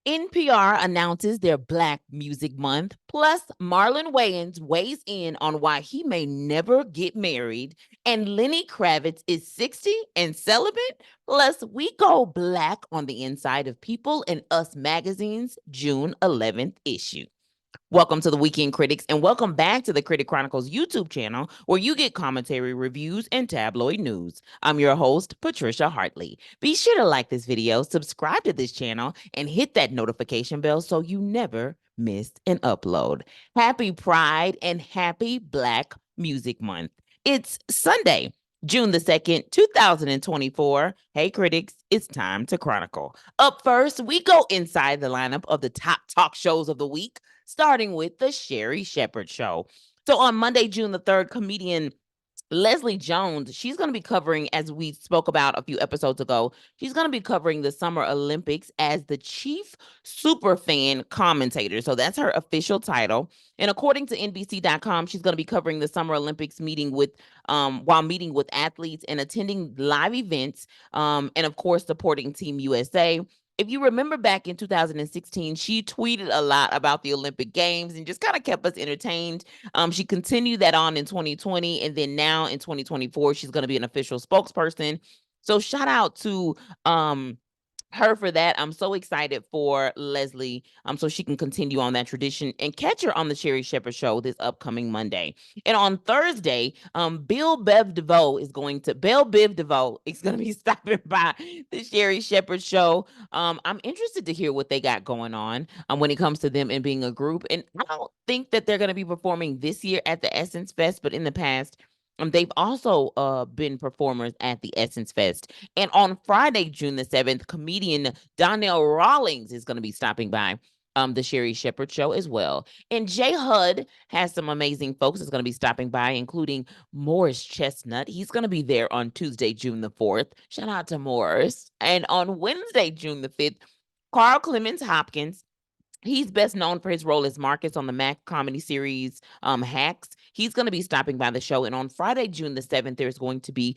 NPR announces their Black Music Month, plus Marlon Wayans weighs in on why he may never get married, and Lenny Kravitz is 60 and celibate, plus we go Black on the inside of People and Us magazine's June 11th issue. Welcome to the Weekend Critics, and welcome back to the Critic Chronicles YouTube channel, where you get commentary, reviews, and tabloid news. I'm your host, Patricia Hartley. Be sure to like this video, subscribe to this channel, and hit that notification bell so you never miss an upload. Happy Pride and happy Black Music Month. It's Sunday, June the 2nd, 2024. Hey, critics, it's time to chronicle. Up first, we go inside the lineup of the top talk shows of the week, starting with the Sherri Shepherd Show. So on Monday, June the 3rd, comedian Leslie Jones, she's going to be covering, as we spoke about a few episodes ago, she's going to be covering the Summer Olympics as the chief superfan commentator. So that's her official title. And according to NBC.com, she's going to be covering the Summer Olympics while meeting with athletes and attending live events, and of course supporting Team USA. If you remember back in 2016, she tweeted a lot about the Olympic Games and just kind of kept us entertained. She continued that on in 2020, and then now in 2024, she's going to be an official spokesperson. So shout out to her for that. I'm so excited for Leslie, so she can continue on that tradition, and catch her on the Sherri Shepherd Show this upcoming Monday. And on Thursday, Bell Biv DeVoe is going to be stopping by the Sherri Shepherd Show. I'm interested to hear what they got going on when it comes to them and being a group. And I don't think that they're going to be performing this year at the Essence Fest, but in the past, they've also been performers at the Essence Fest. And on Friday, June the 7th, comedian Donnell Rawlings is going to be stopping by the Sherri Shepherd Show as well. And Jay Hud has some amazing folks that's going to be stopping by, including Morris Chestnut. He's going to be there on Tuesday, June the 4th. Shout out to Morris. And on Wednesday, June the 5th, Carl Clemens Hopkins. He's best known for his role as Marcus on the Mac comedy series Hacks. He's going to be stopping by the show. And on Friday, June the 7th, there's going to be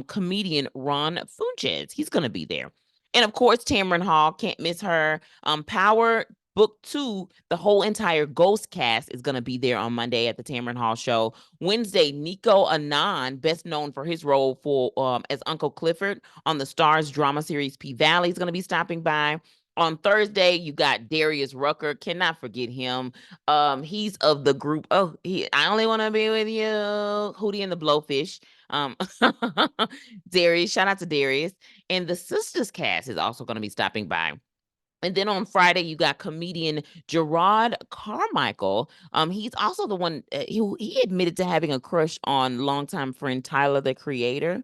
comedian Ron Funches. He's going to be there. And of course, Tamron Hall, can't miss her. Power Book 2, the whole entire Ghost cast is going to be there on Monday at the Tamron Hall show. Wednesday, Nico Anand, best known for his role as Uncle Clifford on the Starz drama series P-Valley, is going to be stopping by. On Thursday, you got Darius Rucker. Cannot forget him. He's of the group. I Only Want to Be With You, Hootie and the Blowfish. Darius, shout out to Darius. And the Sisters cast is also going to be stopping by. And then on Friday, you got comedian Gerard Carmichael. He's also the one, he admitted to having a crush on longtime friend Tyler, the Creator.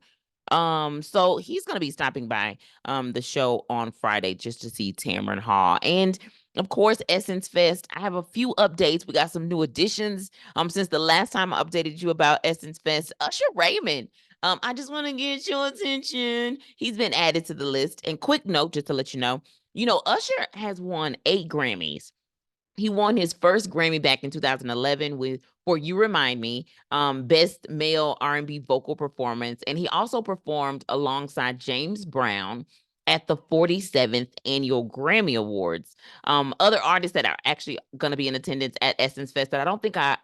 So he's going to be stopping by the show on Friday just to see Tamron Hall. And of course, Essence Fest. I have a few updates. We got some new additions since the last time I updated you about Essence Fest. Usher Raymond. I just want to get your attention. He's been added to the list. And quick note, just to let you know, Usher has won 8 Grammys. He won his first Grammy back in 2011 for You Remind Me, Best Male R&B Vocal Performance. And he also performed alongside James Brown at the 47th Annual Grammy Awards. Other artists that are actually going to be in attendance at Essence Fest that I don't think I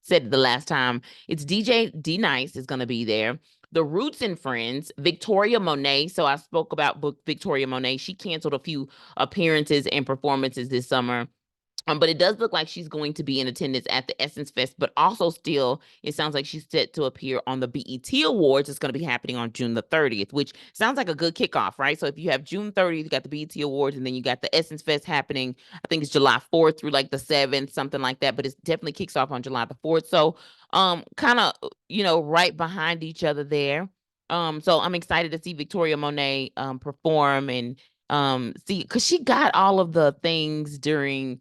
said the last time, it's DJ D-Nice is going to be there. The Roots and Friends, Victoria Monet. So I spoke about Victoria Monet. She canceled a few appearances and performances this summer. But it does look like she's going to be in attendance at the Essence Fest, but also still, it sounds like she's set to appear on the BET Awards. It's going to be happening on June the 30th, which sounds like a good kickoff, right? So if you have June 30th, you got the BET Awards, and then you got the Essence Fest happening. I think it's July 4th through like the 7th, something like that, but it definitely kicks off on July the 4th. So kind of, right behind each other there. So I'm excited to see Victoria Monet perform and see, because she got all of the things during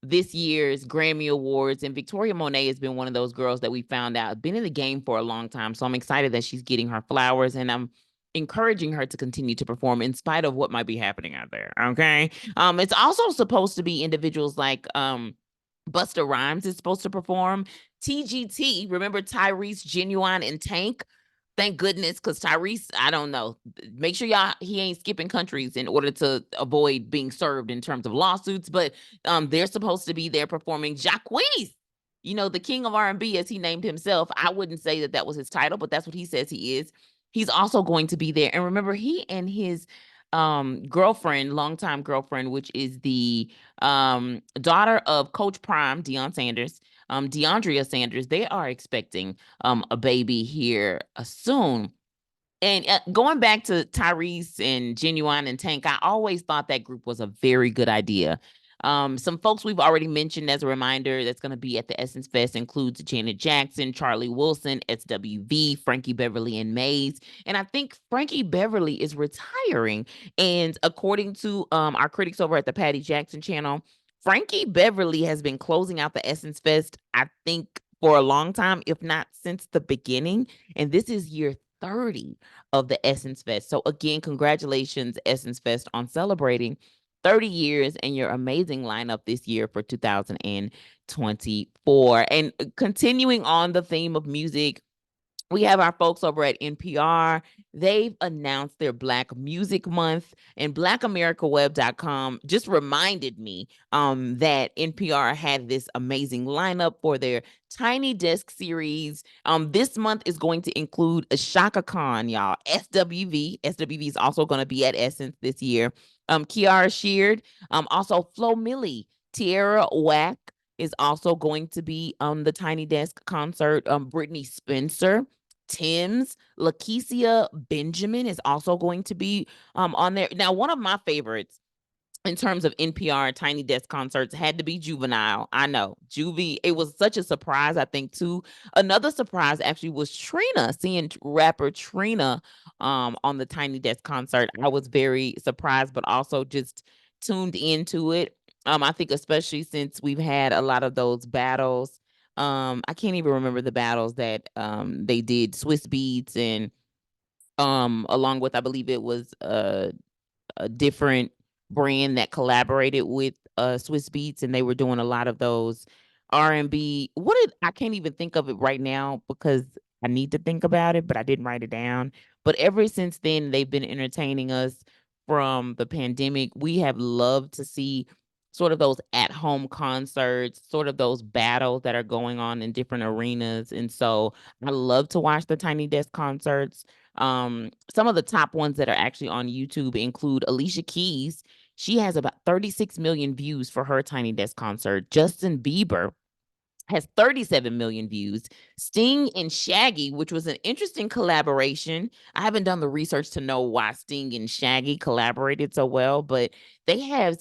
this year's Grammy Awards, and Victoria Monet has been one of those girls that we found out been in the game for a long time. So I'm excited that she's getting her flowers, and I'm encouraging her to continue to perform in spite of what might be happening out there. Okay. It's also supposed to be individuals like Busta Rhymes is supposed to perform. TGT, remember Tyrese, Genuine, and Tank? Thank goodness, because Tyrese, I don't know. Make sure he ain't skipping countries in order to avoid being served in terms of lawsuits. But they're supposed to be there performing. Jacquees, the king of R&B, as he named himself. I wouldn't say that that was his title, but that's what he says he is. He's also going to be there. And remember, he and his girlfriend, longtime girlfriend, which is the daughter of Coach Prime, Deion Sanders, DeAndrea Sanders, they are expecting a baby here soon. And going back to Tyrese and Genuine and Tank, I always thought that group was a very good idea. Some folks we've already mentioned as a reminder that's going to be at the Essence Fest includes Janet Jackson, Charlie Wilson, SWV, Frankie Beverly, and Maze. And I think Frankie Beverly is retiring. And according to our critics over at the Patty Jackson channel, Frankie Beverly has been closing out the Essence Fest, I think, for a long time, if not since the beginning. And this is year 30 of the Essence Fest. So again, congratulations, Essence Fest, on celebrating 30 years and your amazing lineup this year for 2024. And continuing on the theme of music, we have our folks over at NPR. They've announced their Black Music Month, and blackamericaweb.com just reminded me that NPR had this amazing lineup for their Tiny Desk series. This month is going to include a Shaka Khan, y'all. SWV. SWV is also going to be at Essence this year. Kiara Sheard, also Flo Milli, Tierra Whack is also going to be on the Tiny Desk concert. Brittany Spencer, Tim's, Lakeisia Benjamin is also going to be on there. Now, one of my favorites in terms of NPR Tiny Desk concerts had to be Juvenile. I know, Juvie. It was such a surprise, I think, too. Another surprise actually was Trina, seeing rapper Trina on the Tiny Desk concert. I was very surprised, but also just tuned into it. I think especially since we've had a lot of those battles. I can't even remember the battles that they did, Swiss Beats and along with, I believe it was a different brand that collaborated with Swiss Beats, and they were doing a lot of those R&B. I can't even think of it right now because I need to think about it, but I didn't write it down. But ever since then, they've been entertaining us from the pandemic. We have loved to see sort of those at-home concerts, sort of those battles that are going on in different arenas. And so I love to watch the Tiny Desk concerts. Some of the top ones that are actually on YouTube include Alicia Keys. She has about 36 million views for her Tiny Desk concert. Justin Bieber has 37 million views. Sting and Shaggy, which was an interesting collaboration. I haven't done the research to know why Sting and Shaggy collaborated so well, but they have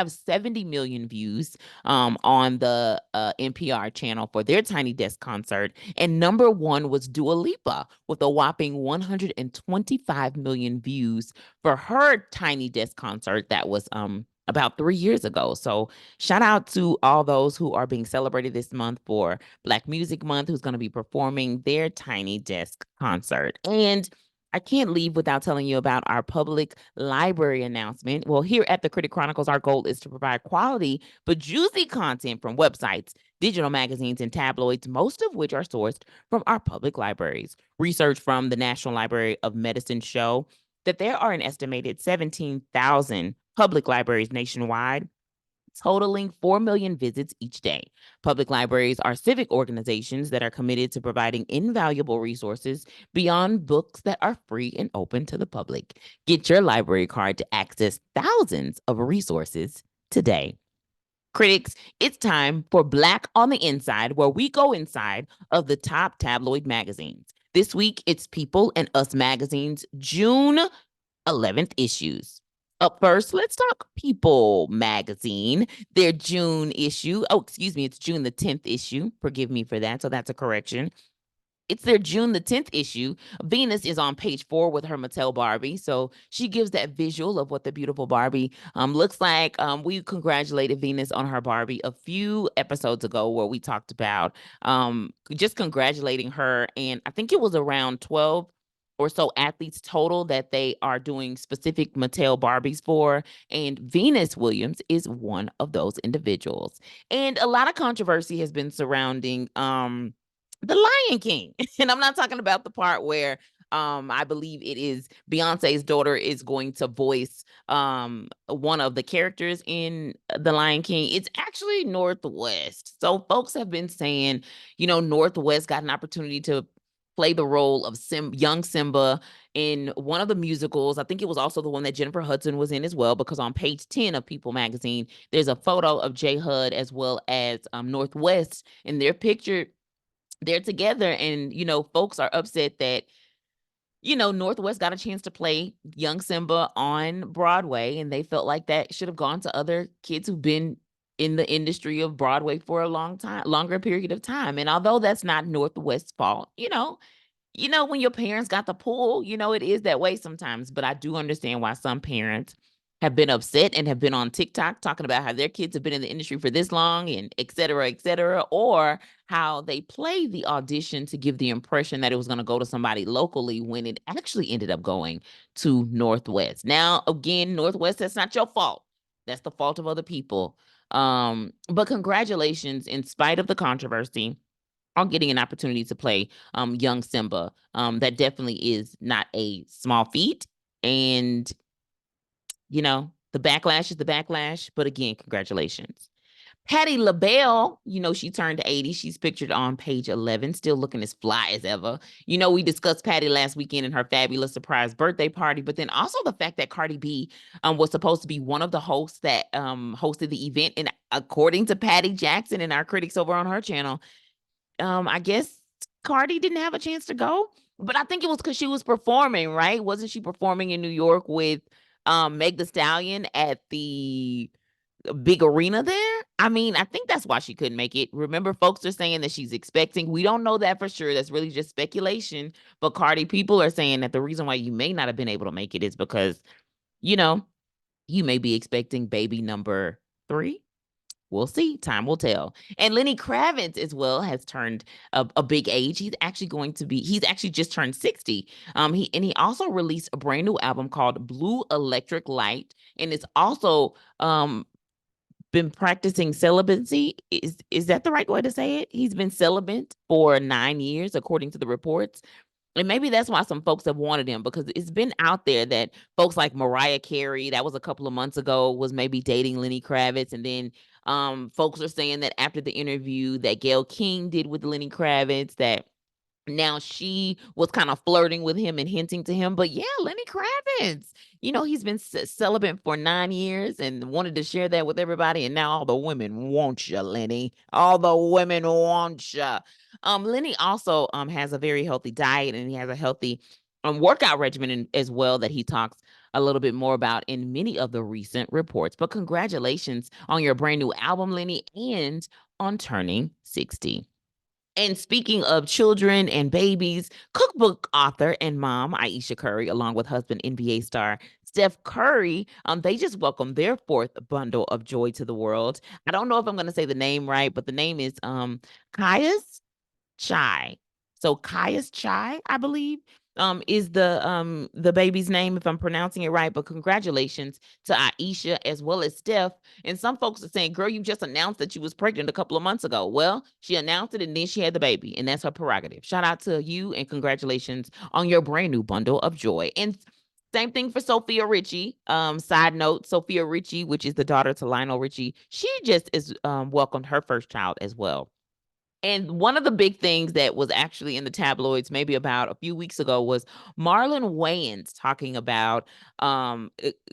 70 million views on the NPR channel for their Tiny Desk concert. And number one was Dua Lipa with a whopping 125 million views for her Tiny Desk concert that was about 3 years ago. So shout out to all those who are being celebrated this month for Black Music Month, who's going to be performing their Tiny Desk concert. And I can't leave without telling you about our public library announcement. Well, here at the Critic Chronicles, our goal is to provide quality but juicy content from websites, digital magazines, and tabloids, most of which are sourced from our public libraries. Research from the National Library of Medicine show that there are an estimated 17,000 public libraries nationwide, totaling 4 million visits each day. Public libraries are civic organizations that are committed to providing invaluable resources beyond books that are free and open to the public. Get your library card to access thousands of resources today. Critics, it's time for Black on the Inside, where we go inside of the top tabloid magazines. This week, it's People and Us Magazine's June 11th issues. Up first, let's talk People magazine, their June issue. Oh, excuse me, it's June the 10th issue. Forgive me for that. So that's a correction. It's their June the 10th issue. Venus is on page 4 with her Mattel Barbie. So she gives that visual of what the beautiful Barbie looks like. We congratulated Venus on her Barbie a few episodes ago where we talked about just congratulating her. And I think it was around 12 or so athletes total that they are doing specific Mattel Barbies for. And Venus Williams is one of those individuals. And a lot of controversy has been surrounding the Lion King. And I'm not talking about the part where I believe it is Beyonce's daughter is going to voice one of the characters in The Lion King. It's actually Northwest. So folks have been saying, Northwest got an opportunity to play the role of young Simba in one of the musicals. I think it was also the one that Jennifer Hudson was in as well, because on page 10 of People magazine, there's a photo of J Hud as well as Northwest, and they're pictured, they're together. And, folks are upset that, Northwest got a chance to play young Simba on Broadway, and they felt like that should have gone to other kids who've been in the industry of Broadway for a longer period of time. And although that's not Northwest's fault, when your parents got the pull, it is that way sometimes. But I do understand why some parents have been upset and have been on TikTok talking about how their kids have been in the industry for this long and et cetera, or how they played the audition to give the impression that it was going to go to somebody locally when it actually ended up going to Northwest. Now, again, Northwest, that's not your fault. That's the fault of other people. But congratulations, in spite of the controversy, on getting an opportunity to play young Simba. That definitely is not a small feat. And, the backlash is the backlash. But again, congratulations. Patti LaBelle, she turned 80. She's pictured on page 11, still looking as fly as ever. We discussed Patti last weekend in her fabulous surprise birthday party, but then also the fact that Cardi B was supposed to be one of the hosts that hosted the event. And according to Patty Jackson and our critics over on her channel, I guess Cardi didn't have a chance to go, but I think it was because she was performing, right? Wasn't she performing in New York with Meg the Stallion at the big arena there? I mean, I think that's why she couldn't make it. Remember, folks are saying that she's expecting. We don't know that for sure. That's really just speculation. But Cardi, people are saying that the reason why you may not have been able to make it is because, you may be expecting baby number 3. We'll see. Time will tell. And Lenny Kravitz as well has turned a big age. He's actually just turned 60. He also released a brand new album called Blue Electric Light. And it's also been practicing celibacy. Is that the right way to say it? He's been celibate for 9 years, according to the reports. And maybe that's why some folks have wanted him, because it's been out there that folks like Mariah Carey, that was a couple of months ago, was maybe dating Lenny Kravitz. And then folks are saying that after the interview that Gayle King did with Lenny Kravitz, that now she was kind of flirting with him and hinting to him. But yeah, Lenny Kravitz, he's been celibate for 9 years and wanted to share that with everybody. And now all the women want you, Lenny. All the women want you. Lenny also has a very healthy diet, and he has a healthy workout regimen as well that he talks a little bit more about in many of the recent reports. But congratulations on your brand new album, Lenny, and on turning 60. And speaking of children and babies, cookbook author and mom Aisha Curry, along with husband NBA star Steph Curry, they just welcomed their 4th bundle of joy to the world. I don't know if I'm going to say the name right, but the name is Kaya's Chai. So Kaya's Chai, I believe, is the baby's name, if I'm pronouncing it right. But congratulations to Aisha as well as Steph. And some folks are saying, girl, you just announced that you was pregnant a couple of months ago. Well, she announced it and then she had the baby, and that's her prerogative. Shout out to you and congratulations on your brand new bundle of joy. And same thing for Sophia Richie. Side note, Sophia Richie, which is the daughter to Lionel Richie, she just is welcomed her first child as well. And one of the big things that was actually in the tabloids maybe about a few weeks ago was Marlon Wayans talking about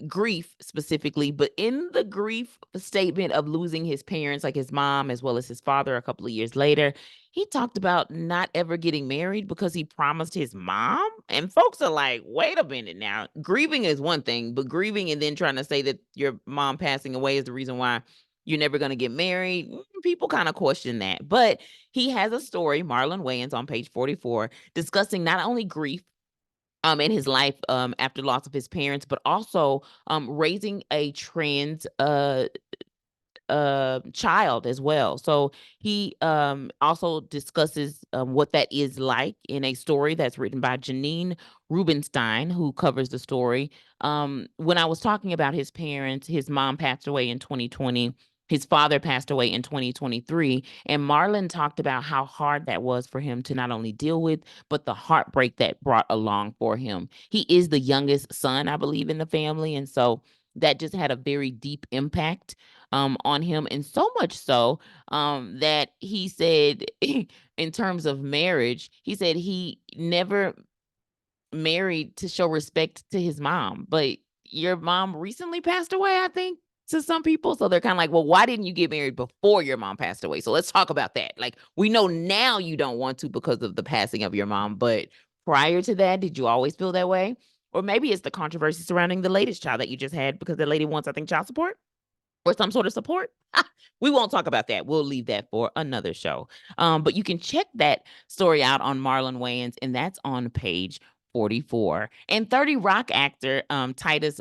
grief specifically, but in the grief statement of losing his parents, like his mom as well as his father a couple of years later, he talked about not ever getting married because he promised his mom. And folks are like, wait a minute now. Grieving is one thing, but grieving and then trying to say that your mom passing away is the reason why you're never going to get married. People kind of question that. But he has a story, Marlon Wayans, on page 44, discussing not only grief in his life after loss of his parents, but also raising a trans child as well. So he also discusses what that is like in a story that's written by Janine Rubenstein, who covers the story. When I was talking about his parents, his mom passed away in 2020. His father passed away in 2023, and Marlon talked about how hard that was for him to not only deal with, but the heartbreak that brought along for him. He is the youngest son, I believe, in the family, and so that just had a very deep impact on him, and so much so that he said, in terms of marriage, he said he never married to show respect to his mom, but your mom recently passed away, I think, to some people. So they're kind of like, well, why didn't you get married before your mom passed away? So let's talk about that. Like, we know now you don't want to because of the passing of your mom, but prior to that, did you always feel that way? Or maybe it's the controversy surrounding the latest child that you just had because the lady wants, I think, child support or some sort of support. We won't talk about that. We'll leave that for another show. But you can check that story out on Marlon Wayans, and that's on page 44. And 30 Rock actor Titus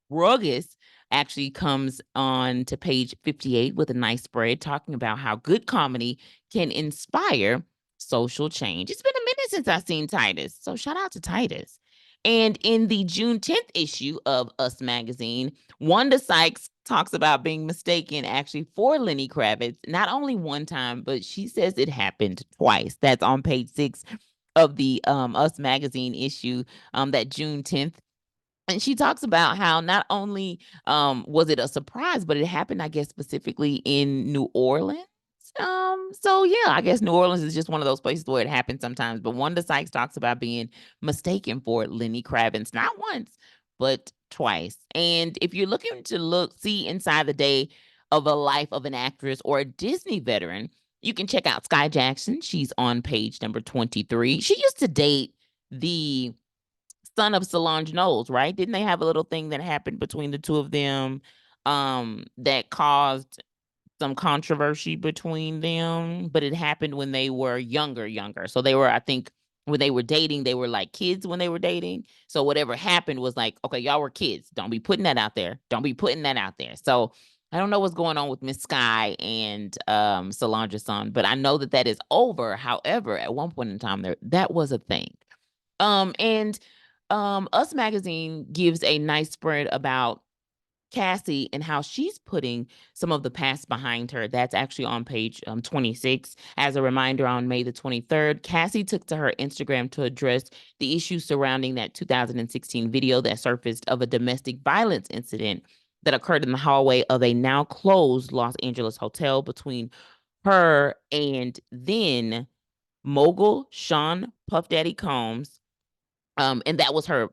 Burgess actually comes on to page 58 with a nice spread talking about how good comedy can inspire social change. It's been a minute since I've seen Titus, so shout out to Titus. And in the June 10th issue of Us Magazine, Wanda Sykes talks about being mistaken actually for Lenny Kravitz, not only one time, but she says it happened twice. That's on page 6 of the Us Magazine issue, that June 10th. And she talks about how not only was it a surprise, but it happened, I guess, specifically in New Orleans. So yeah, I guess New Orleans is just one of those places where it happens sometimes. But Wanda Sykes talks about being mistaken for Lenny Kravitz, not once, but twice. And if you're looking to see inside the day of a life of an actress or a Disney veteran, you can check out Sky Jackson. She's on page number 23. She used to date the son of Solange Knowles, right? Didn't they have a little thing that happened between the two of them that caused some controversy between them, but it happened when they were younger. So they were, I think, when they were dating, they were like kids when they were dating. So whatever happened was like, okay, y'all were kids. Don't be putting that out there. Don't be putting that out there. So I don't know what's going on with Miss Sky and Solange's son, but I know that that is over. However, at one point in time, that was a thing. And Us Magazine gives a nice spread about Cassie and how she's putting some of the past behind her. That's actually on page 26. As a reminder, on May the 23rd, Cassie took to her Instagram to address the issues surrounding that 2016 video that surfaced of a domestic violence incident that occurred in the hallway of a now closed Los Angeles hotel between her and then mogul Sean Puff Daddy Combs, and that was her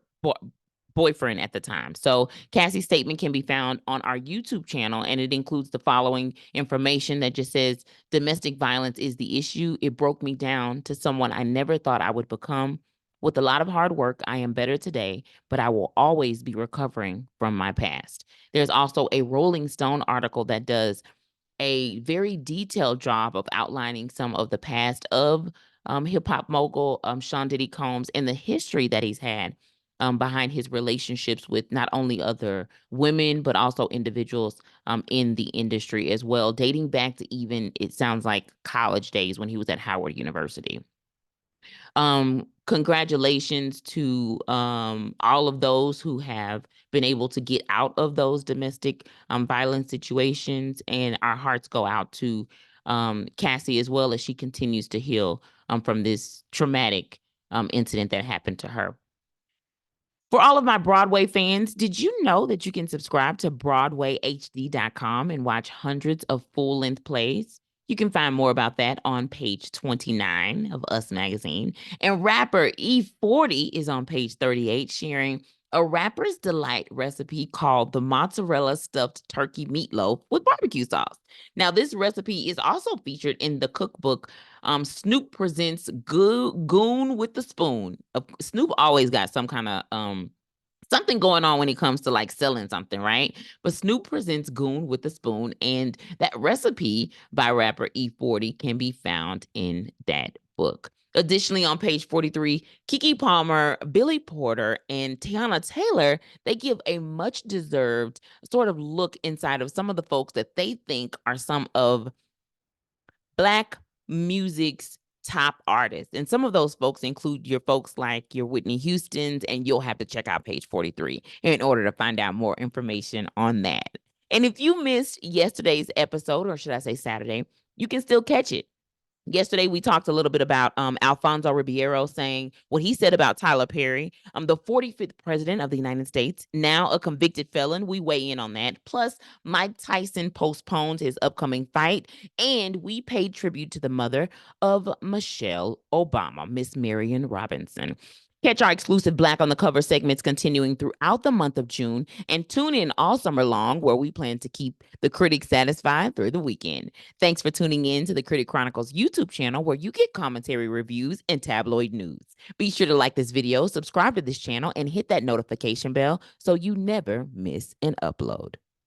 boyfriend at the time. So Cassie's statement can be found on our YouTube channel, and it includes the following information that just says, domestic violence is the issue. It broke me down to someone I never thought I would become. With a lot of hard work, I am better today, but I will always be recovering from my past. There's also a Rolling Stone article that does a very detailed job of outlining some of the past of hip hop mogul Sean Diddy Combs and the history that he's had behind his relationships with not only other women, but also individuals in the industry as well, dating back to even, it sounds like, college days when he was at Howard University. Congratulations to all of those who have been able to get out of those domestic violence situations, and our hearts go out to Cassie as well as she continues to heal from this traumatic incident that happened to her. For all of my Broadway fans, did you know that you can subscribe to BroadwayHD.com and watch hundreds of full-length plays? You can find more about that on page 29 of Us Magazine. And rapper E40 is on page 38, sharing a rapper's delight recipe called the mozzarella stuffed turkey meatloaf with barbecue sauce. Now, this recipe is also featured in the cookbook Snoop Presents Goon with the Spoon. Snoop always got some kind of something going on when it comes to like selling something, right? But Snoop Presents Goon with the Spoon, and that recipe by rapper E40 can be found in that book. Additionally, on page 43, Keke Palmer, Billy Porter, and Tiana Taylor, they give a much deserved sort of look inside of some of the folks that they think are some of Black music's top artists. And some of those folks include your folks like your Whitney Houstons, and you'll have to check out page 43 in order to find out more information on that. And if you missed yesterday's episode, or should I say Saturday, you can still catch it. Yesterday, we talked a little bit about Alfonso Ribeiro saying what he said about Tyler Perry, the 45th president of the United States, now a convicted felon. We weigh in on that. Plus, Mike Tyson postponed his upcoming fight, and we paid tribute to the mother of Michelle Obama, Miss Marion Robinson. Catch our exclusive Black on the Cover segments continuing throughout the month of June, and tune in all summer long where we plan to keep the critics satisfied through the weekend. Thanks for tuning in to the Critic Chronicles YouTube channel where you get commentary, reviews, and tabloid news. Be sure to like this video, subscribe to this channel, and hit that notification bell so you never miss an upload.